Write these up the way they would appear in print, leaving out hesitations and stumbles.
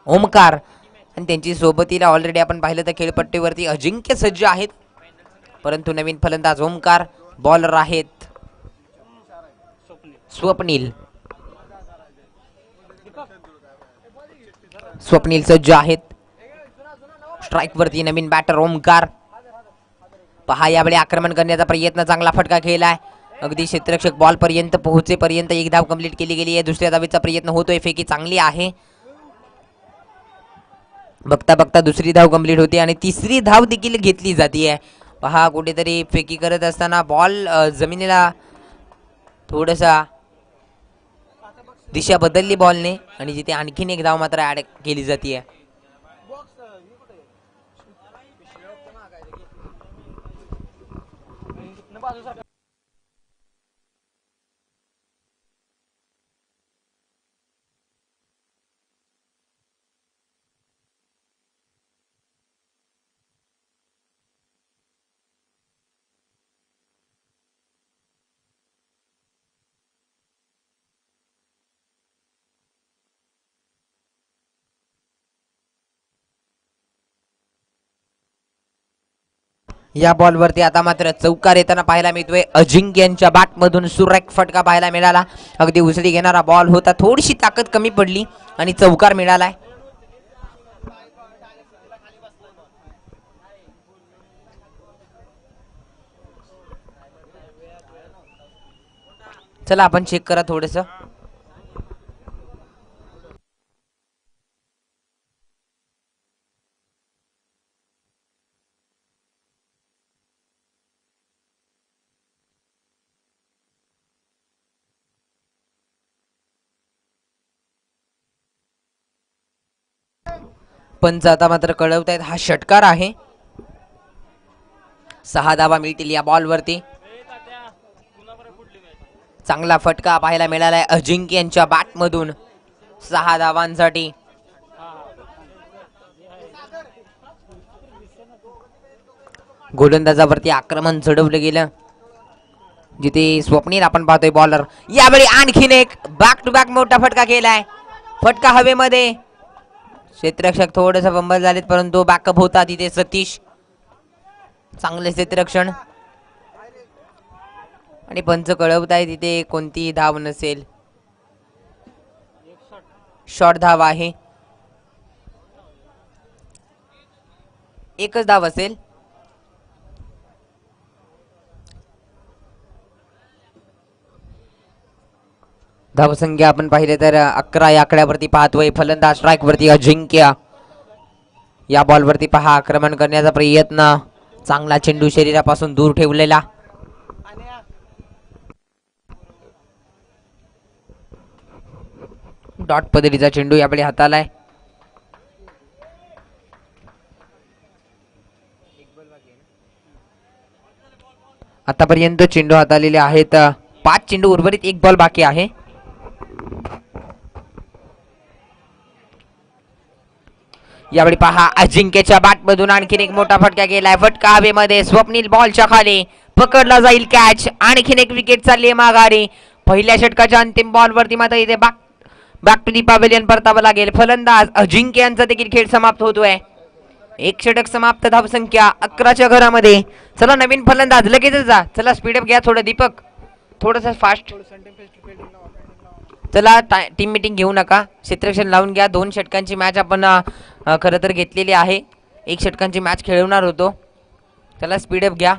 ओमकार आणि त्यांची सोबतीला ऑलरेडी आपण पाहिलं तर खेळपट्टीवरती अजिंक्य सज्ज आहेत, परंतु नवीन फलंदाज ओमकार, बॉलर आहेत स्वप्नील. स्वप्नील सज्ज आहेत. स्ट्राइक वरती नवीन बॅटर ओमकार. पहा यावेळी आक्रमण करण्याचा प्रयत्न, चांगला फटका खेळलाय, अगदी क्षेत्ररक्षक बॉल पर्यंत पोहोचेपर्यंत एक धाव कंप्लीट केली गेली आहे. दुसऱ्या धावेचा प्रयत्न होतोय, फेकी चांगली आहे. बघता बघता दुसरी धाव कंप्लीट होते आणि तिसरी धाव देखील घेतली जाते. पहा कुठेतरी फेकी करत असताना बॉल जमिनीला थोडसा दिशा बदलली बॉलने आणि जिथे आणखीन एक धाव मात्र ऍड केली जाते. या बॉलवरती आता मात्र चौकार येताना पाहायला मिळतोय. अजिंक्य यांच्या बॅटमधून सुरेख फटका पाहायला मिळाला. अगदी उसळी घेणारा बॉल होता, थोडीशी ताकद कमी पडली आणि चौकार मिळालाय. चला आपण चेक करा थोडस. पंच आता मात्र कळवत आहेत हा षटकार आहे. 6 धावा मिळतील या बॉलवरती. चांगला फटका पाहायला मिळालाय अजिंक्य यांच्या बॅटमधून 6 धावांसाठी. गोलंदाजावरती आक्रमण चढवलं गेलं, जिथे स्वप्नील आपण पाहतोय बॉलर. यावेळी आणखीन एक बॅक टू बॅक मोठा फटका केलाय. फटका हवेमध्ये, क्षेत्ररक्षक थोडंसं बंबल झालेत, परंतु बॅकअप होता तिथे सतीश. चांगले क्षेत्ररक्षण आणि पंच कळवत आहे तिथे कोणतीही धाव नसेल, शॉर्ट धाव आहे. एकच धाव असेल. धावसंख्या आपण पाहिले तर 11 या आकड्यावरती पाहतोय. फलंदाज स्ट्राइक वरती अजिंक्य. या बॉल वरती पहा आक्रमण करण्याचा प्रयत्न, चांगला चेंडू शरीरापासून दूर ठेवलेला. डॉट पद्धतीचा चेंडू यावेळी हातालाय. आतापर्यंत चेंडू हाताळलेले आहेत 5 चेंडू, उर्वरित 1 बॉल बाकी आहे. यावेळी पहा अजिंक्यच्या बॅटमधून आणखीन एक मोठा फटका गेलाय. फटका हवेमध्ये, स्वप्नील बॉलच्या खाली, पकडला जाईल कॅच. आणखीन एक विकेट चालली आहे माघारी. पहिल्या षटकाच्या अंतिम बॉलवरती मात्र इथे बॅक टू दी पॅव्हिलियन परतावं लागेल. फलंदाज अजिंक्य यांचा देखील खेळ समाप्त होतोय. 1 षटक समाप्त, धावसंख्या 11च्या घरामध्ये. चला नवीन फलंदाज लगेचच जा. चला स्पीडअप घ्या थोडं दीपक, थोडस फास्ट. चला टीम मीटिंग घेऊ नका, क्षेत्ररक्षण लावून घ्या. 2 षटकांची मॅच आपण खरं तर घेतलेली आहे. 1 षटकांची मॅच खेळवणार होतो. चला स्पीडअप घ्या.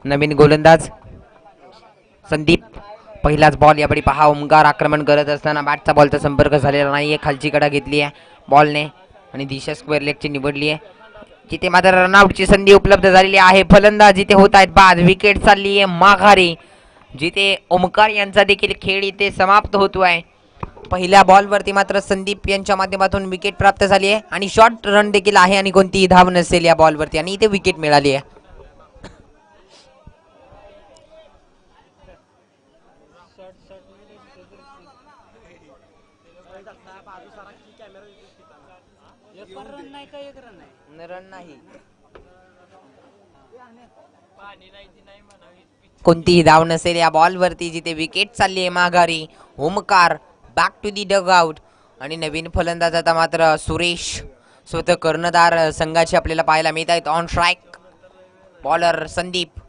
नवीन गोलंदाज संदीप. पहिलाच बॉल यावेळी पहा ओमकार आक्रमण करत असताना बॅटचा बॉलचा संपर्क झालेला नाहीये. खालची कडा घेतली आहे बॉलने आणि दिशा स्क्वेअर लेगची निवडली आहे, जिथे मात्र रनआउटची संधी उपलब्ध झालेली आहे. फलंदाज जिथे होत आहेत बाद, विकेट चालली आहे माघारी, जिथे ओमकार यांचा देखील खेळ इथे समाप्त होतोय. पहिल्या बॉलवरती मात्र संदीप यांच्या माध्यमातून विकेट प्राप्त झाली आहे आणि शॉर्ट रन देखील आहे आणि कोणतीही धाव नसेल या बॉलवरती आणि इथे विकेट मिळाली आहे. कोणतीही धाव नसेल या बॉलवरती, जिथे विकेट चालली आहे माघारी. Omkar back to the dugout. आणि नवीन फलंदाज आता मात्र सुरेश स्वतः कर्णधार संघाचे आपल्याला पाहायला मिळत आहेत. On strike bowler Sandeep.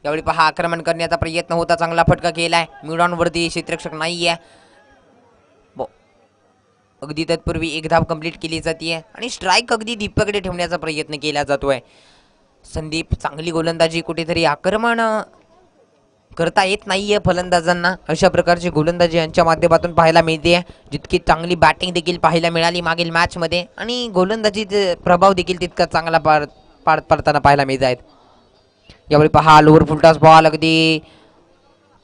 यावेळी पहा आक्रमण करण्याचा प्रयत्न होता, चांगला फटका केलाय. मिडॉन वरती क्षेत्ररक्षक नाहीये. अगदी तत्पूर्वी एक धाव कंप्लीट केली जाते आणि स्ट्राईक अगदी दीपकडे ठेवण्याचा प्रयत्न केला जातोय. संदीप चांगली गोलंदाजी, कुठेतरी आक्रमण करता येत नाहीये फलंदाजांना. अशा प्रकारची गोलंदाजी यांच्या माध्यमातून पाहायला मिळते. जितकी चांगली बॅटिंग देखील पाहायला मिळाली मागील मॅच मध्ये आणि गोलंदाजीचा प्रभाव देखील तितका चांगला पडताना पाहायला मिळत आहेत. यावेळी पहा लोअर फुलटॉस बॉल, अगदी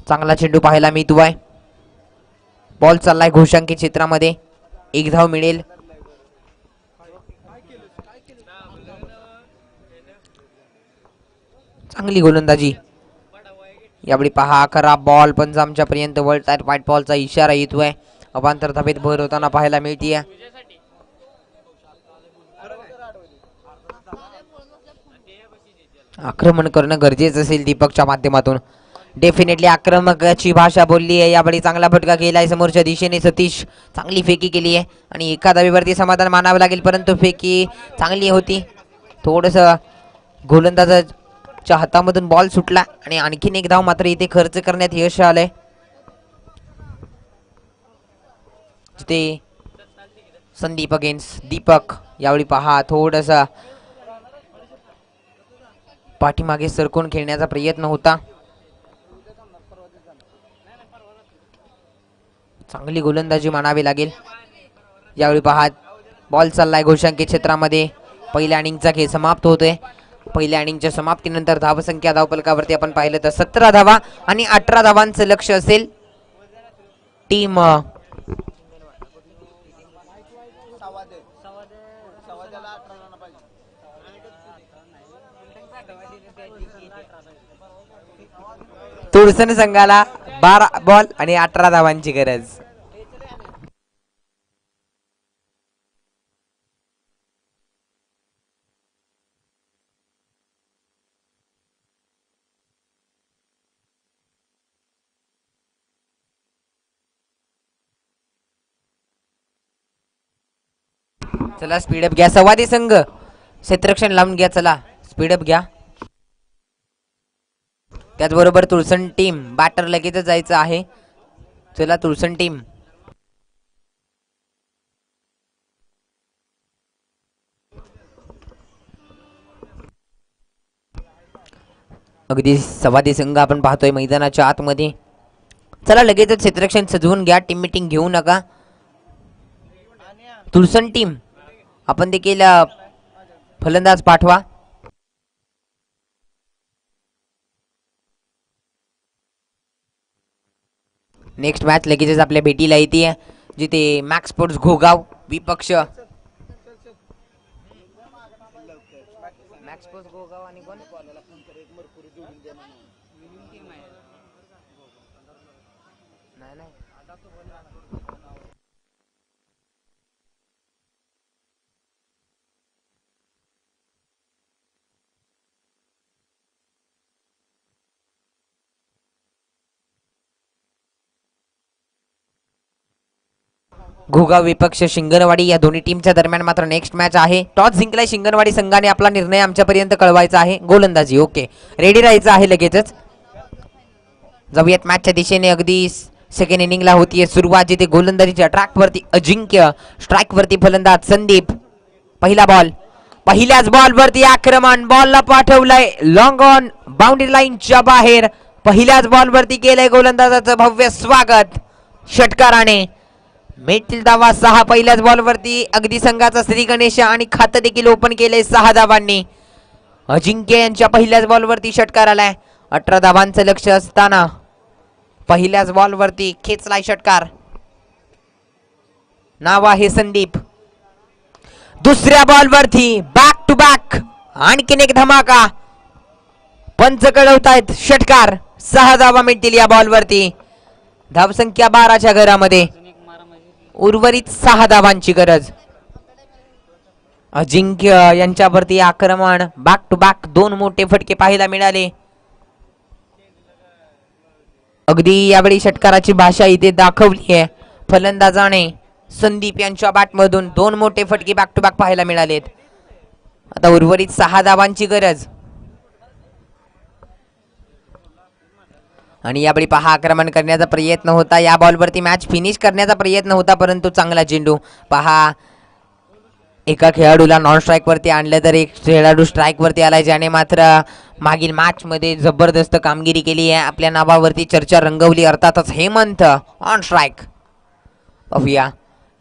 चांगला चेंडू पाहायला मिळतोय. बॉल चाललाय घोषांकी क्षेत्रामध्ये, एक धाव मिळेल. चांगली गोलंदाजी. यावेळी पहा खराब बॉल पंजाबच्या पर्यंत वळतायत. व्हाईट बॉलचा इशारा येतोय. अवांतर धावेत भर होताना पाहायला मिळतीये. आक्रमण करणं गरजेचं असेल दीपकच्या माध्यमातून. डेफिनेटली आक्रमकाची भाषा बोलली आहे. यावेळी चांगला फटका केलाय समोरच्या दिशेने. सतीश चांगली फेकी केली आहे आणि एका धावेवरती समाधान मानावं लागेल, परंतु फेकी चांगली होती. थोडस गोलंदाजाच्या हातामधून बॉल सुटला आणि आणखीन एक धाव मात्र इथे खर्च करण्यात यश आलंय. तिथे संदीप अगेन्स्ट दीपक. यावेळी पहा थोडसा पाठीमागे सरकून खेळण्याचा प्रयत्न होता. चांगली गोलंदाजी मानावी लागेल. यावेळी पहा बॉल चाललाय घोषांकी क्षेत्रामध्ये. पहिल्या इनिंगचा खेळ समाप्त होतोय. पहिल्या इनिंगच्या समाप्तीनंतर धावसंख्या धावफलकावरती आपण पाहिलं तर 17 धावा आणि 18 धावांचं लक्ष असेल टीम तुळसण संघाला. 12 बॉल आणि 18 धावांची गरज. चला स्पीडअप घ्या संवादी संघ. क्षेत्ररक्षण लावून घ्या. चला स्पीडअप घ्या. त्याचबरोबर तुळसण टीम बॅटर लगेचच जायचं आहे. चला तुळसण टीम. अगदी संवादी संघ आपण पाहतोय मैदानाच्या आतमध्ये. चला लगेचच क्षेत्ररक्षण सजवून घ्या. टीम मीटिंग घेऊ नका. तुळसण टीम आपण देखील फलंदाज पाठवा. नेक्स्ट मॅच लगेचच आपल्या भेटीला येते, जिथे मॅक्स स्पोर्ट्स घोगाव विपक्ष मॅक्स स्पोर्ट्स घोगाव आणि कोण नाही घोगाव विपक्ष शिंगणवाडी या दोन्ही टीमच्या दरम्यान मात्र नेक्स्ट मॅच आहे. टॉस जिंकलाय शिंगणवाडी संघाने. आपला निर्णय आमच्यापर्यंत कळवायचा आहे. गोलंदाजी ओके रेडी राहायचं आहे. लगेचच जाऊयात मॅचच्या दिशेने. अगदी सेकंड इनिंगला होतीये सुरुवात, जिथे गोलंदाजीच्या ट्रॅक वरती अजिंक्य, स्ट्राईक वरती फलंदाज संदीप. पहिला बॉल, पहिल्याच बॉल वरती आक्रमण. बॉलला पाठवलंय लॉंग ऑन बाउंड्री लाईनच्या बाहेर. पहिल्याच बॉल वरती केलंय गोलंदाजाचं भव्य स्वागत षटकाराने. मिळतील धावा 6 पहिल्याच बॉल वरती. अगदी संघाचा श्री गणेश आणि खातं देखील ओपन केलंय 6 धावांनी. अजिंक्य यांच्या पहिल्याच बॉल वरती षटकार आलाय. 18 धावांचं लक्ष असताना पहिल्याच बॉल वरती खेचलाय षटकार. नाव आहे संदीप. दुसऱ्या बॉल वरती बॅक टू बॅक आणखीन एक धमाका. पंच कळवतायत षटकार. 6 धावा मिळतील या बॉल वरती. धावसंख्या 12च्या घरामध्ये. उर्वरित 6 धावांची गरज. अजिंक्य यांच्यावरती आक्रमण. बॅक टू बॅक 2 मोठे फटके पाहायला मिळाले. अगदी यावेळी षटकाराची भाषा इथे दाखवली आहे फलंदाजाने. संदीप यांच्या बॅटमधून 2 मोठे फटके बॅक टू बॅक पाहायला मिळालेत. आता उर्वरित 6 धावांची गरज. आणि यावेळी पहा आक्रमण करण्याचा प्रयत्न होता. या बॉलवरती मॅच फिनिश करण्याचा प्रयत्न होता, परंतु चांगला चेंडू. पहा एका खेळाडूला नॉन स्ट्राईक वरती आणलं तर एक खेळाडू स्ट्राईक वरती आला, ज्याने मात्र मागील मॅच मध्ये जबरदस्त कामगिरी केली आहे. आपल्या नावावरती चर्चा रंगवली. अर्थातच हेमंत ऑन स्ट्राईक. पाहूया,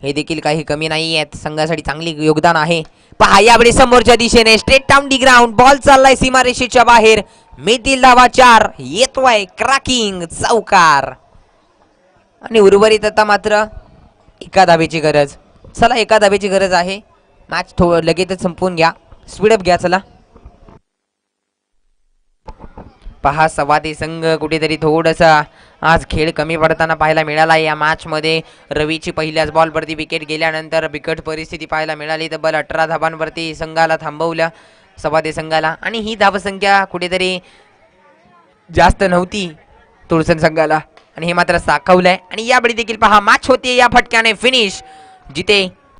हे देखील काही कमी नाही आहेत. संघासाठी चांगली योगदान आहे. पहा यावेळी समोरच्या दिशेने straight down the ground ball चाललाय सीमारेषेच्या बाहेर. मिळतील धावा 4. येतोय क्रॅकिंग चौकार. आणि उर्वरित आता मात्र एका धावेची गरज. चला एका धावेची गरज आहे. मॅच लगेचच संपवून घ्या. स्पीडअप घ्या चला. पहा सवादी संघ कुठेतरी थोडासा आज खेळ कमी पडताना पाहायला मिळाला. या मॅच मध्ये रवीची पहिल्याच बॉलवरती विकेट गेल्यानंतर बिकट परिस्थिती पाहायला मिळाली. तब्बल 18 धावांवरती संघाला थांबवलं सवादी संघाला. आणि ही धावसंख्या कुठेतरी जास्त नव्हती तुळसण संघाला, आणि हे मात्र साखवलंय. आणि यावेळी देखील पहा मॅच होते या फटक्याने फिनिश, जिथे